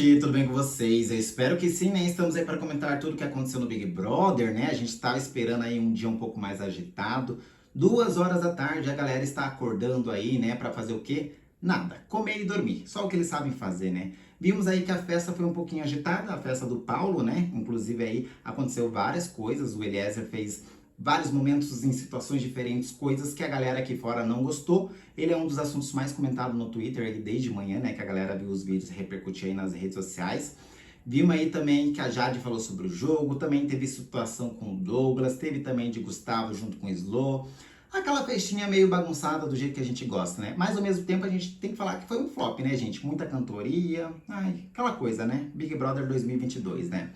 gente, tudo bem com vocês? Eu espero que sim, né? Estamos aí para comentar tudo o que aconteceu no Big Brother, né? A gente estava esperando aí um dia um pouco mais agitado. 2 horas da tarde, a galera está acordando aí, né? Para fazer o quê? Nada, comer e dormir. Só o que eles sabem fazer, né? Vimos aí que a festa foi um pouquinho agitada, a festa do Paulo, né? Inclusive aí aconteceu várias coisas. O Eliezer fez vários momentos em situações diferentes, coisas que a galera aqui fora não gostou. Ele é um dos assuntos mais comentados no Twitter aí desde manhã, né? Que a galera viu os vídeos e repercutiu aí nas redes sociais. Vimos aí também que a Jade falou sobre o jogo, também teve situação com o Douglas, teve também de Gustavo junto com o Slo. Aquela festinha meio bagunçada do jeito que a gente gosta, né? Mas ao mesmo tempo a gente tem que falar que foi um flop, né, gente? Muita cantoria, ai, aquela coisa, né? Big Brother 2022, né?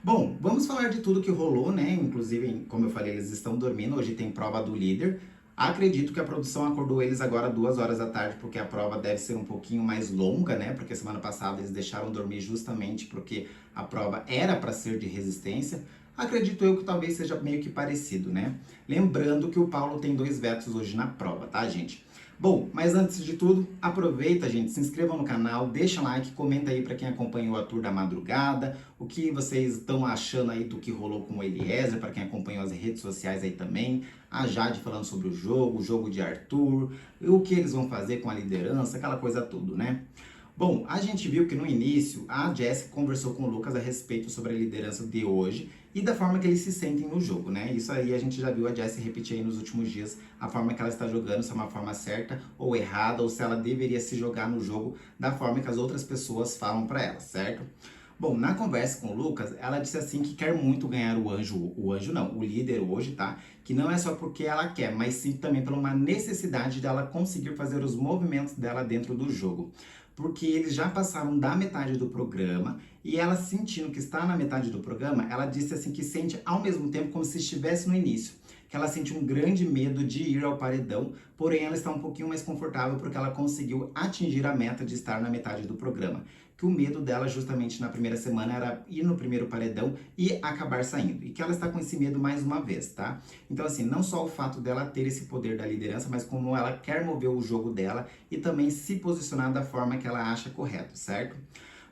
Bom, vamos falar de tudo que rolou, né? Inclusive, como eu falei, eles estão dormindo. Hoje tem prova do líder. Acredito que a produção acordou eles agora 2 horas da tarde, porque a prova deve ser um pouquinho mais longa, né? Porque semana passada eles deixaram dormir justamente porque a prova era para ser de resistência. Acredito eu que talvez seja meio que parecido, né? Lembrando que o Paulo tem 2 vetos hoje na prova, tá, gente? Bom, mas antes de tudo, aproveita, gente, se inscreva no canal, deixa like, comenta aí para quem acompanhou a tour da madrugada, o que vocês estão achando aí do que rolou com o Eliezer, para quem acompanhou as redes sociais aí também, a Jade falando sobre o jogo de Arthur, o que eles vão fazer com a liderança, aquela coisa tudo, né? Bom, a gente viu que no início a Jessie conversou com o Lucas a respeito sobre a liderança de hoje e da forma que eles se sentem no jogo, né? Isso aí a gente já viu a Jessie repetir aí nos últimos dias, a forma que ela está jogando, se é uma forma certa ou errada, ou se ela deveria se jogar no jogo da forma que as outras pessoas falam pra ela, certo? Bom, na conversa com o Lucas, ela disse assim que quer muito ganhar o anjo não, o líder hoje, tá? Que não é só porque ela quer, mas sim também por uma necessidade dela conseguir fazer os movimentos dela dentro do jogo. Porque eles já passaram da metade do programa e ela sentindo que está na metade do programa, ela disse assim que sente ao mesmo tempo como se estivesse no início. Que ela sente um grande medo de ir ao paredão, porém ela está um pouquinho mais confortável porque ela conseguiu atingir a meta de estar na metade do programa. Que o medo dela justamente na primeira semana era ir no primeiro paredão e acabar saindo. E que ela está com esse medo mais uma vez, tá? Então assim, não só o fato dela ter esse poder da liderança, mas como ela quer mover o jogo dela e também se posicionar da forma que ela acha correto, certo?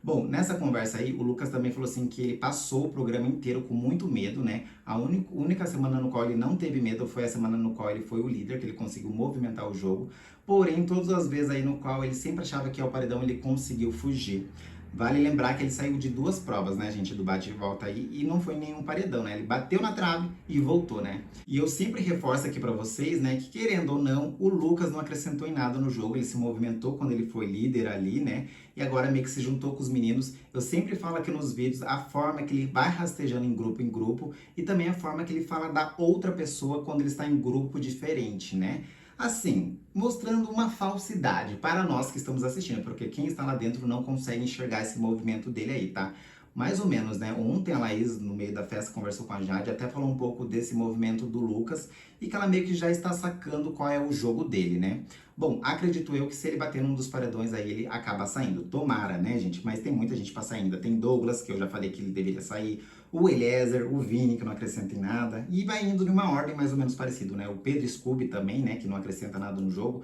Bom, nessa conversa aí, o Lucas também falou assim que ele passou o programa inteiro com muito medo, né? A única semana no qual ele não teve medo foi a semana no qual ele foi o líder, que ele conseguiu movimentar o jogo. Porém, todas as vezes aí no qual ele sempre achava que ao paredão ele conseguiu fugir. Vale lembrar que ele saiu de 2 provas, né, gente, do bate e volta aí, e não foi nenhum paredão, né? Ele bateu na trave e voltou, né? E eu sempre reforço aqui pra vocês, né, que querendo ou não, o Lucas não acrescentou em nada no jogo, ele se movimentou quando ele foi líder ali, né? E agora meio que se juntou com os meninos. Eu sempre falo aqui nos vídeos a forma que ele vai rastejando em grupo e também a forma que ele fala da outra pessoa quando ele está em grupo diferente, né? Assim, mostrando uma falsidade para nós que estamos assistindo, porque quem está lá dentro não consegue enxergar esse movimento dele aí, tá? Mais ou menos, né? Ontem a Laís, no meio da festa, conversou com a Jade, até falou um pouco desse movimento do Lucas e que ela meio que já está sacando qual é o jogo dele, né? Bom, acredito eu que se ele bater num dos paredões aí, ele acaba saindo. Tomara, né, gente? Mas tem muita gente pra sair ainda. Tem Douglas, que eu já falei que ele deveria sair. O Eliezer, o Vini, que não acrescenta em nada. E vai indo numa ordem mais ou menos parecido, né? O Pedro Scooby também, né? Que não acrescenta nada no jogo.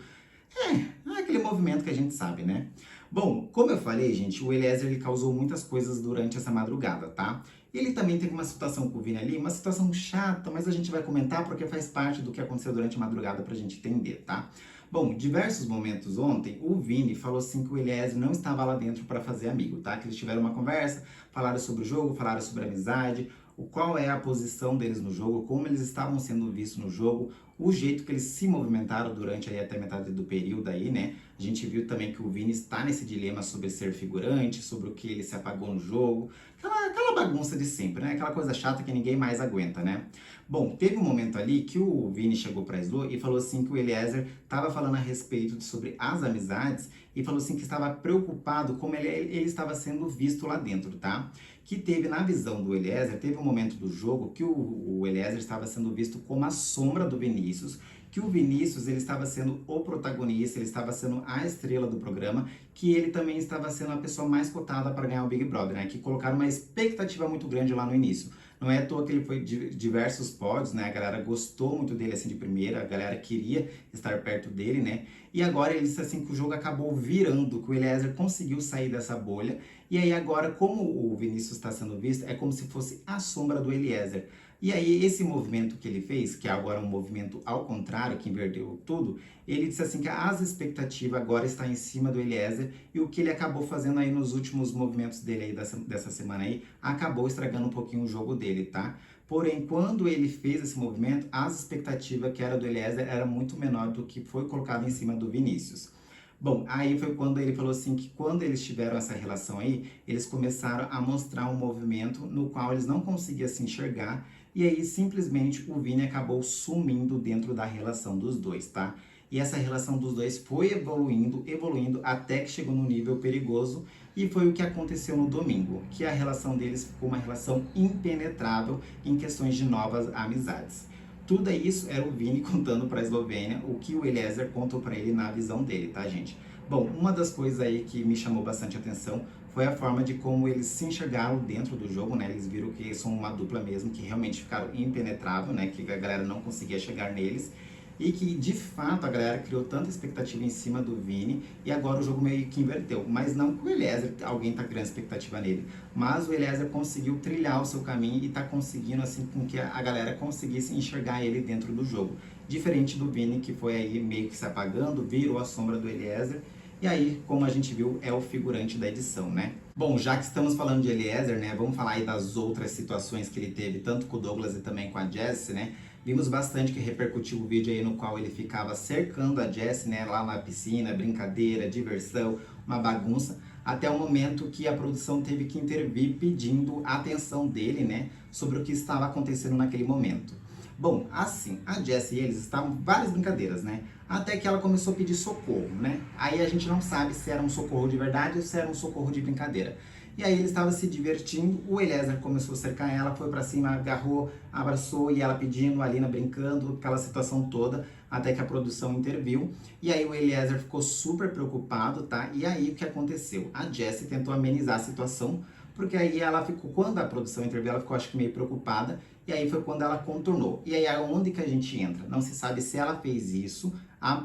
É aquele movimento que a gente sabe, né? Bom, como eu falei, gente, o Eliezer ele causou muitas coisas durante essa madrugada, tá? Ele também teve uma situação com o Vini ali, uma situação chata, mas a gente vai comentar porque faz parte do que aconteceu durante a madrugada pra gente entender, tá? Bom, diversos momentos ontem, o Vini falou assim que o Eliezer não estava lá dentro para fazer amigo, tá? Que eles tiveram uma conversa, falaram sobre o jogo, falaram sobre a amizade, o qual é a posição deles no jogo, como eles estavam sendo vistos no jogo, o jeito que eles se movimentaram durante aí até metade do período aí, né? A gente viu também que o Vini está nesse dilema sobre ser figurante, sobre o que ele se apagou no jogo, aquela bagunça de sempre, né? Aquela coisa chata que ninguém mais aguenta, né? Bom, teve um momento ali que o Vini chegou pra Slo e falou assim que o Eliezer estava falando a respeito sobre as amizades e falou assim que estava preocupado como ele estava sendo visto lá dentro, tá? Que teve na visão do Eliezer, teve um momento do jogo que o Eliezer estava sendo visto como a sombra do Vinícius, que o Vinícius ele estava sendo o protagonista, ele estava sendo a estrela do programa, que ele também estava sendo a pessoa mais cotada para ganhar o Big Brother, né? Que colocaram uma expectativa muito grande lá no início. Não é à toa que ele foi diversos pódios, né? A galera gostou muito dele assim de primeira, a galera queria estar perto dele, né? E agora ele disse assim que o jogo acabou virando, que o Eliezer conseguiu sair dessa bolha E aí agora, como o Vinícius está sendo visto, é como se fosse a sombra do Eliezer. E aí esse movimento que ele fez, que é agora um movimento ao contrário, que inverteu tudo, ele disse assim que as expectativas agora estão em cima do Eliezer e o que ele acabou fazendo aí nos últimos movimentos dele aí dessa semana aí, acabou estragando um pouquinho o jogo dele, tá? Porém, quando ele fez esse movimento, as expectativas que era do Eliezer era muito menor do que foi colocado em cima do Vinícius. Bom, aí foi quando ele falou assim que quando eles tiveram essa relação aí, eles começaram a mostrar um movimento no qual eles não conseguiam se enxergar e aí simplesmente o Vini acabou sumindo dentro da relação dos dois, tá? E essa relação dos dois foi evoluindo, evoluindo até que chegou num nível perigoso e foi o que aconteceu no domingo, que a relação deles ficou uma relação impenetrável em questões de novas amizades. Tudo isso era o Vini contando para a Eslovênia o que o Eliezer contou para ele na visão dele, tá, gente? Bom, uma das coisas aí que me chamou bastante atenção foi a forma de como eles se enxergaram dentro do jogo, né? Eles viram que são uma dupla mesmo, que realmente ficaram impenetrável, né? Que a galera não conseguia chegar neles. E que, de fato, a galera criou tanta expectativa em cima do Vini e agora o jogo meio que inverteu. Mas não com o Eliezer, alguém tá criando expectativa nele. Mas o Eliezer conseguiu trilhar o seu caminho e tá conseguindo, assim, com que a galera conseguisse enxergar ele dentro do jogo. Diferente do Vini, que foi aí meio que se apagando, virou a sombra do Eliezer. E aí, como a gente viu, é o figurante da edição, né? Bom, já que estamos falando de Eliezer, né, vamos falar aí das outras situações que ele teve, tanto com o Douglas e também com a Jessie, né? Vimos bastante que repercutiu o vídeo aí no qual ele ficava cercando a Jessie, né, lá na piscina, brincadeira, diversão, uma bagunça, até o momento que a produção teve que intervir pedindo a atenção dele, né, sobre o que estava acontecendo naquele momento. Bom, assim, a Jessie e eles estavam várias brincadeiras, né? Até que ela começou a pedir socorro, né? Aí a gente não sabe se era um socorro de verdade ou se era um socorro de brincadeira. E aí ele estava se divertindo, o Eliezer começou a cercar ela, foi pra cima, agarrou, abraçou e ela pedindo, a Alina brincando, aquela situação toda, até que a produção interviu. E aí o Eliezer ficou super preocupado, tá? E aí o que aconteceu? A Jessie tentou amenizar a situação, porque aí ela ficou, quando a produção interviu, ela ficou acho que meio preocupada, e aí foi quando ela contornou. E aí aonde que a gente entra? Não se sabe se ela fez isso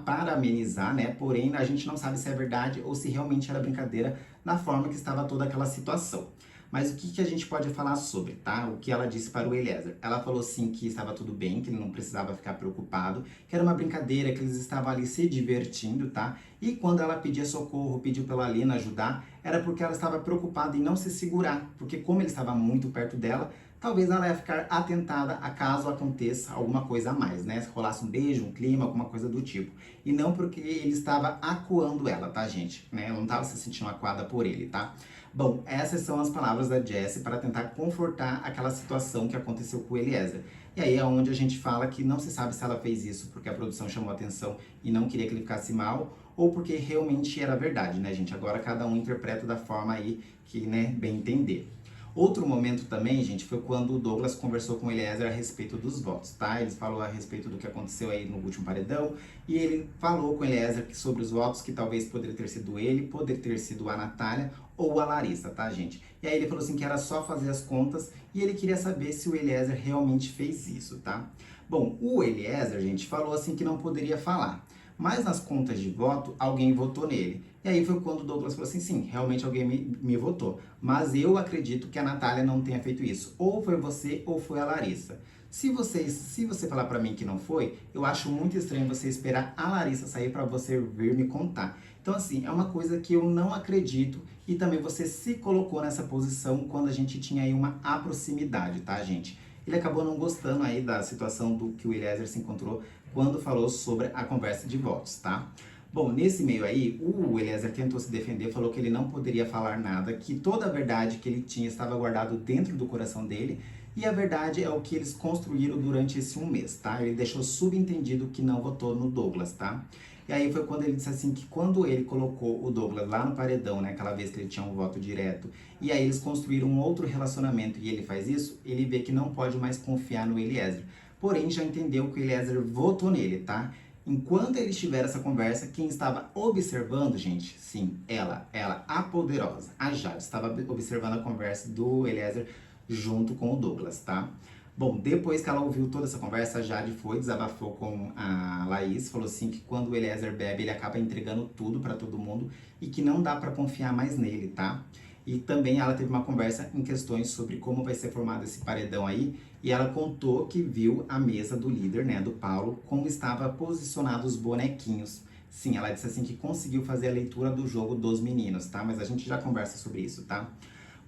para amenizar, né? Porém, a gente não sabe se é verdade ou se realmente era brincadeira na forma que estava toda aquela situação. Mas o que, que a gente pode falar sobre, tá? O que ela disse para o Eliezer. Ela falou sim que estava tudo bem, que ele não precisava ficar preocupado, que era uma brincadeira, que eles estavam ali se divertindo, tá? E quando ela pedia socorro, pediu pela Alina ajudar, era porque ela estava preocupada em não se segurar, porque como ele estava muito perto dela, talvez ela ia ficar atentada a caso aconteça alguma coisa a mais, né? Se rolasse um beijo, um clima, alguma coisa do tipo. E não porque ele estava acuando ela, tá, gente? Né? Ela não estava se sentindo acuada por ele, tá? Bom, essas são as palavras da Jessie para tentar confortar aquela situação que aconteceu com o Eliezer. E aí é onde a gente fala que não se sabe se ela fez isso porque a produção chamou a atenção e não queria que ele ficasse mal, ou porque realmente era verdade, né, gente? Agora cada um interpreta da forma aí que, né, bem entender. Outro momento também, gente, foi quando o Douglas conversou com o Eliezer a respeito dos votos, tá? Eles falou a respeito do que aconteceu aí no último paredão e ele falou com o Eliezer sobre os votos que talvez poderia ter sido ele, poderia ter sido a Natália ou a Larissa, tá, gente? E aí ele falou assim que era só fazer as contas e ele queria saber se o Eliezer realmente fez isso, tá? Bom, o Eliezer, gente, falou assim que não poderia falar. Mas nas contas de voto, alguém votou nele. E aí foi quando o Douglas falou assim, sim, realmente alguém me votou. Mas eu acredito que a Natália não tenha feito isso. Ou foi você ou foi a Larissa. Se você falar pra mim que não foi, eu acho muito estranho você esperar a Larissa sair pra você vir me contar. Então assim, é uma coisa que eu não acredito e também você se colocou nessa posição quando a gente tinha aí uma proximidade, tá, gente? Ele acabou não gostando aí da situação do que o Eliezer se encontrou quando falou sobre a conversa de votos, tá? Bom, nesse meio aí, o Eliezer tentou se defender, falou que ele não poderia falar nada, que toda a verdade que ele tinha estava guardado dentro do coração dele, e a verdade é o que eles construíram durante esse um mês, tá? Ele deixou subentendido que não votou no Douglas, tá? E aí foi quando ele disse assim que quando ele colocou o Douglas lá no paredão, né, aquela vez que ele tinha um voto direto, e aí eles construíram um outro relacionamento e ele faz isso, ele vê que não pode mais confiar no Eliezer. Porém, já entendeu que o Eliezer votou nele, tá? Enquanto eles tiveram essa conversa, quem estava observando, gente, sim, ela, a poderosa, a Jade, estava observando a conversa do Eliezer junto com o Douglas, tá? Bom, depois que ela ouviu toda essa conversa, a Jade foi, desabafou com a Laís, falou assim que quando o Eliezer bebe, ele acaba entregando tudo pra todo mundo e que não dá pra confiar mais nele, tá? E também ela teve uma conversa em questões sobre como vai ser formado esse paredão aí. E ela contou que viu a mesa do líder, né, do Paulo, como estava posicionados os bonequinhos. Sim, ela disse assim que conseguiu fazer a leitura do jogo dos meninos, tá? Mas a gente já conversa sobre isso, tá?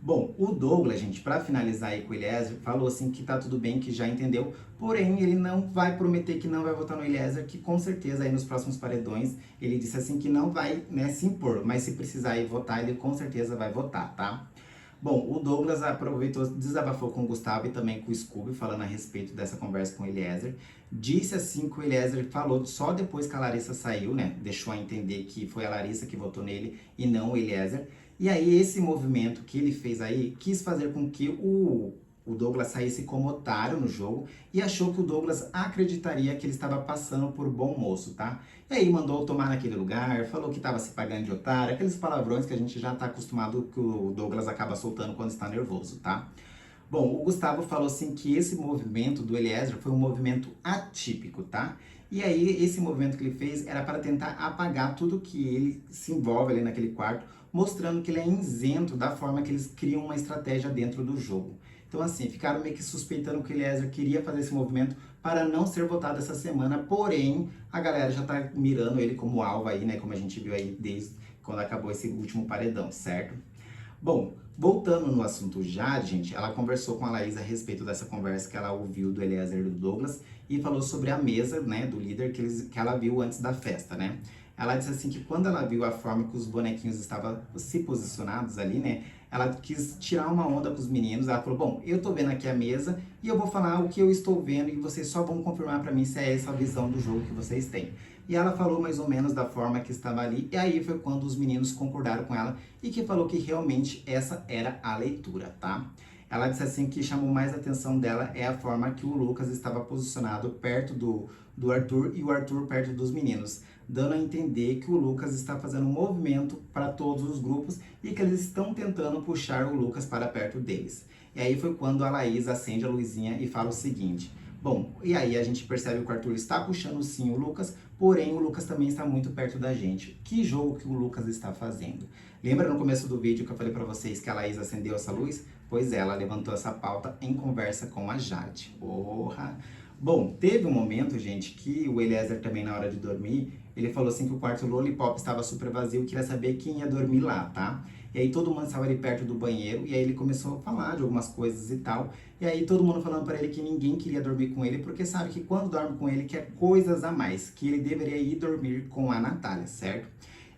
Bom, o Douglas, gente, para finalizar aí com o Eliezer, falou assim que tá tudo bem, que já entendeu, porém ele não vai prometer que não vai votar no Eliezer, que com certeza aí nos próximos paredões ele disse assim que não vai, né, se impor, mas se precisar ir votar, ele com certeza vai votar, tá? Bom, o Douglas aproveitou, desabafou com o Gustavo e também com o Scooby, falando a respeito dessa conversa com o Eliezer. Disse assim que o Eliezer falou só depois que a Larissa saiu, né? Deixou a entender que foi a Larissa que votou nele e não o Eliezer. E aí, esse movimento que ele fez aí, quis fazer com que o Douglas saísse como otário no jogo e achou que o Douglas acreditaria que ele estava passando por bom moço, tá? E aí mandou tomar naquele lugar, falou que estava se pagando de otário, aqueles palavrões que a gente já está acostumado que o Douglas acaba soltando quando está nervoso, tá? Bom, o Gustavo falou assim que esse movimento do Eliezer foi um movimento atípico, tá? E aí, esse movimento que ele fez era para tentar apagar tudo que ele se envolve ali naquele quarto, mostrando que ele é isento da forma que eles criam uma estratégia dentro do jogo. Então, assim, ficaram meio que suspeitando que o Eliezer queria fazer esse movimento para não ser votado essa semana, porém, a galera já tá mirando ele como alvo aí, né? Como a gente viu aí desde quando acabou esse último paredão, certo? Bom, voltando no assunto já, gente, ela conversou com a Laís a respeito dessa conversa que ela ouviu do Eliezer e do Douglas e falou sobre a mesa, né, do líder que ela viu antes da festa, né? Ela disse assim que quando ela viu a forma que os bonequinhos estavam se posicionados ali, né, ela quis tirar uma onda com os meninos. Ela falou, bom, eu tô vendo aqui a mesa e eu vou falar o que eu estou vendo e vocês só vão confirmar pra mim se é essa a visão do jogo que vocês têm. E ela falou mais ou menos da forma que estava ali, e aí foi quando os meninos concordaram com ela e que falou que realmente essa era a leitura, tá? Ela disse assim que chamou mais a atenção dela é a forma que o Lucas estava posicionado perto do Arthur e o Arthur perto dos meninos, dando a entender que o Lucas está fazendo um movimento para todos os grupos e que eles estão tentando puxar o Lucas para perto deles. E aí foi quando a Laís acende a luzinha e fala o seguinte: bom, e aí a gente percebe que o Arthur está puxando sim o Lucas, porém o Lucas também está muito perto da gente. Que jogo que o Lucas está fazendo? Lembra no começo do vídeo que eu falei para vocês que a Laís acendeu essa luz? Pois é, ela levantou essa pauta em conversa com a Jade. Porra! Bom, teve um momento, gente, que o Eliezer também na hora de dormir, ele falou assim que o quarto Lollipop estava super vazio e queria saber quem ia dormir lá, tá? E aí todo mundo estava ali perto do banheiro e aí ele começou a falar de algumas coisas e tal. E aí todo mundo falando para ele que ninguém queria dormir com ele porque sabe que quando dorme com ele quer coisas a mais, que ele deveria ir dormir com a Natália, certo?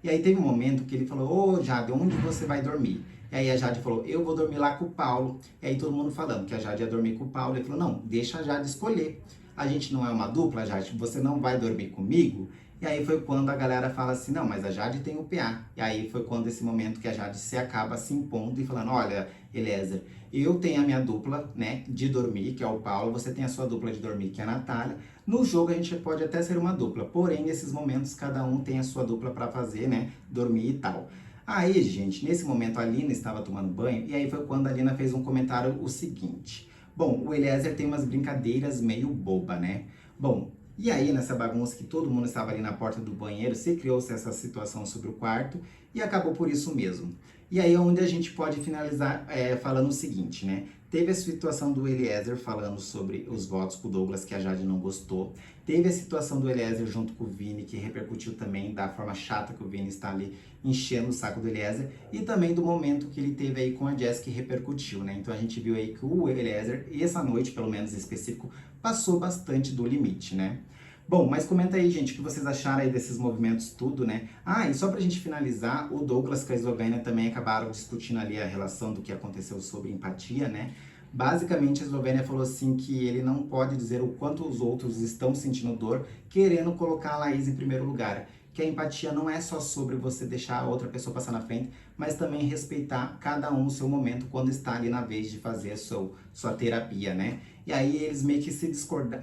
E aí teve um momento que ele falou, ô Jade, onde você vai dormir? E aí a Jade falou, eu vou dormir lá com o Paulo. E aí todo mundo falando que a Jade ia dormir com o Paulo. Ele falou, não, deixa a Jade escolher. A gente não é uma dupla, Jade, você não vai dormir comigo? E aí foi quando a galera fala assim, não, mas a Jade tem o PA. E aí foi quando esse momento que a Jade se acaba se impondo e falando, olha, Eliezer, eu tenho a minha dupla, né, de dormir, que é o Paulo, você tem a sua dupla de dormir, que é a Natália. No jogo a gente pode até ser uma dupla, porém nesses momentos cada um tem a sua dupla para fazer, né, dormir e tal. Aí, gente, nesse momento a Lina estava tomando banho e aí foi quando a Lina fez um comentário o seguinte: bom, o Eliezer tem umas brincadeiras meio boba, né? Bom, e aí nessa bagunça que todo mundo estava ali na porta do banheiro, se criou-se essa situação sobre o quarto e acabou por isso mesmo. E aí é onde a gente pode finalizar falando o seguinte, né? Teve a situação do Eliezer falando sobre os votos com o Douglas, que a Jade não gostou. Teve a situação do Eliezer junto com o Vini, que repercutiu também da forma chata que o Vini está ali enchendo o saco do Eliezer. E também do momento que ele teve aí com a Jess, que repercutiu, né? Então a gente viu aí que o Eliezer, essa noite, pelo menos em específico, passou bastante do limite, né? Bom, mas comenta aí, gente, o que vocês acharam aí desses movimentos tudo, né? Ah, e só pra gente finalizar, o Douglas com a Eslovênia também acabaram discutindo ali a relação do que aconteceu sobre empatia, né? Basicamente, a Eslovênia falou assim que ele não pode dizer o quanto os outros estão sentindo dor, querendo colocar a Laís em primeiro lugar. Que a empatia não é só sobre você deixar a outra pessoa passar na frente, mas também respeitar cada um o seu momento quando está ali na vez de fazer a sua terapia, né? E aí eles meio que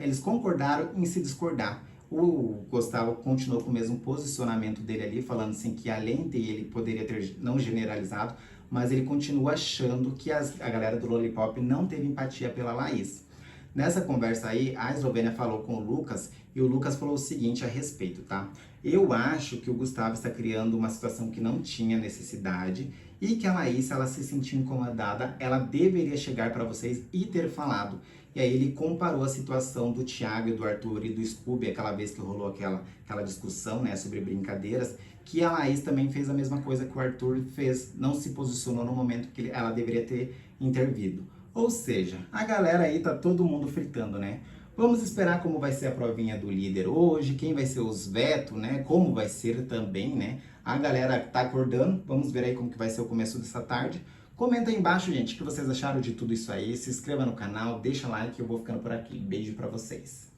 eles concordaram em se discordar. O Gustavo continuou com o mesmo posicionamento dele ali, falando assim que além de ele poderia ter não generalizado, mas ele continua achando que a galera do Lollipop não teve empatia pela Laís. Nessa conversa aí, a Eslovênia falou com o Lucas e o Lucas falou o seguinte a respeito, tá? Eu acho que o Gustavo está criando uma situação que não tinha necessidade e que a Laís, se ela se sentiu incomodada, ela deveria chegar para vocês e ter falado. E aí ele comparou a situação do Thiago, do Arthur e do Scooby, aquela vez que rolou aquela discussão, né, sobre brincadeiras, que a Laís também fez a mesma coisa que o Arthur fez, não se posicionou no momento que ela deveria ter intervido. Ou seja, a galera aí tá todo mundo fritando, né? Vamos esperar como vai ser a provinha do líder hoje, quem vai ser os vetos, né? Como vai ser também, né? A galera tá acordando, vamos ver aí como que vai ser o começo dessa tarde. Comenta aí embaixo, gente, o que vocês acharam de tudo isso aí. Se inscreva no canal, deixa like, eu vou ficando por aqui. Beijo pra vocês.